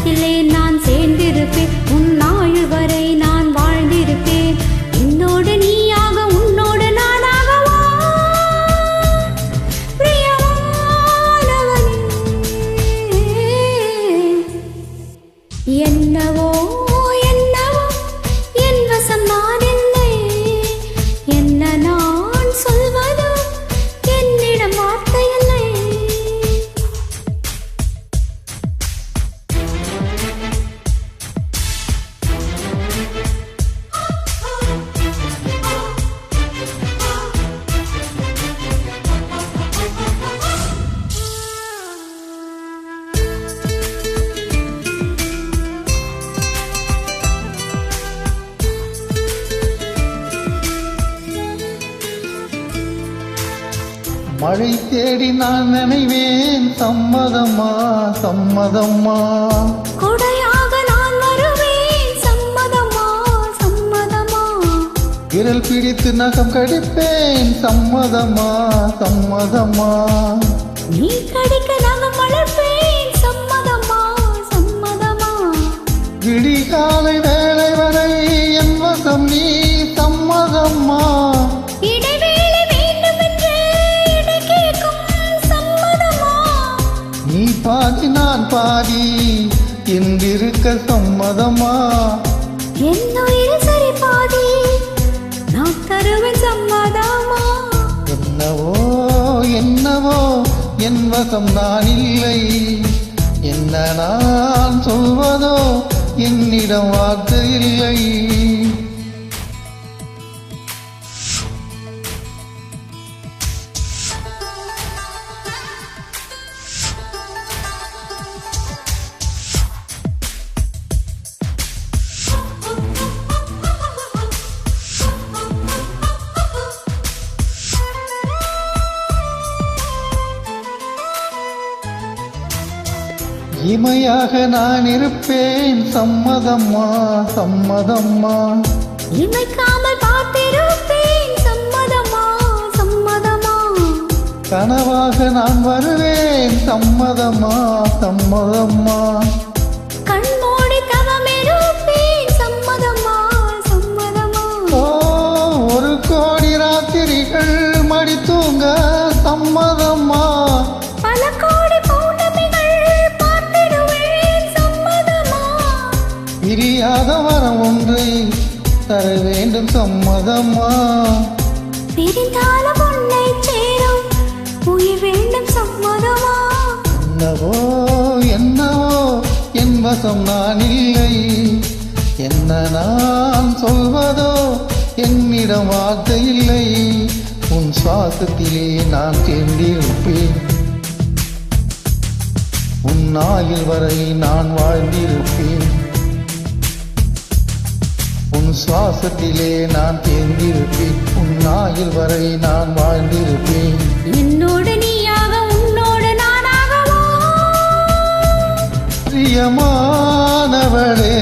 சுவாசத்திலே நான் சேர்ந்திருப்பேன். உன் ஆயுள் வரை நான் வாழ்ந்திருப்பேன். என்னோடு நீயாக உன்னோடு நானாகவா பிரியமானவனே. என்னவோ என்னவோ என் வசம் நான் இல்லை. என்ன நான் சொல்வதோ என்னிடம் வார்த்தை இல்லை. மழை தேடி நான் நினைவேன். சம்மதம்மா சம்மதம்மா. கொடையாக நான் வருவேன். சம்மதமா சம்மதமா. விரல் பிடித்து நகம் கடிப்பேன். சம்மதம்மா சம்மதம்மா. நீ கடிக்க நகம் வளர்ப்பேன். சம்மதமா சம்மதமா. விடிகாலை வேலை வரை என் வசம் நீ. சம்மதம்மா. நீ பாதி நான் பாதி என்றிருக்க சம்மதமா. என்னுயிர் சரி பாதி நான் தருவேன். சம்மதமா. என்னவோ என்னவோ என் வசம் நான் இல்லை. என்ன நான் சொல்வதோ என்னிடம் வார்த்தை இல்லை. இமையாக நான் இருப்பேன். சம்மதம்மா சம்மதம்மா. இமைக்காமல் பார்த்திருப்பேன். சம்மதமா சம்மதமா. கனவாக நான் வருவேன். சம்மதம்மா சம்மதம்மா. கண்மூடி தவம் இருப்பேன். சம்மதமா சம்மதமா. ஓ ஒரு கோடி ராத்திரிகள் மடி தூங்க. சம்மதம்மா. பல கோடி பௌர்ணமிகள் பார்த்திடுவேன். சம்மதமா. பிரியாத வரம் ஒன்றை தர வேண்டும். சம்மதம்மா. பிரிந்தாலும் உன்னை சேரும் உயிர் வேண்டும். சம்மதமா. என்னவோ என்னவோ என் வசம் நான் இல்லை. என்ன நான் சொல்வதோ என்னிடம் வார்த்தை இல்லை. உன் சுவாசத்திலே நான் சேர்ந்திருப்பேன். உன் ஆயுள் வரை நான் வாழ்ந்திருப்பேன். உன் சுவாசத்திலே நான் சேர்ந்திருப்பேன். உன் ஆயுள் வரை நான் வாழ்ந்திருப்பேன். என்னோடு நீயாக உன்னோடு நானாகவா பிரியமானவளே.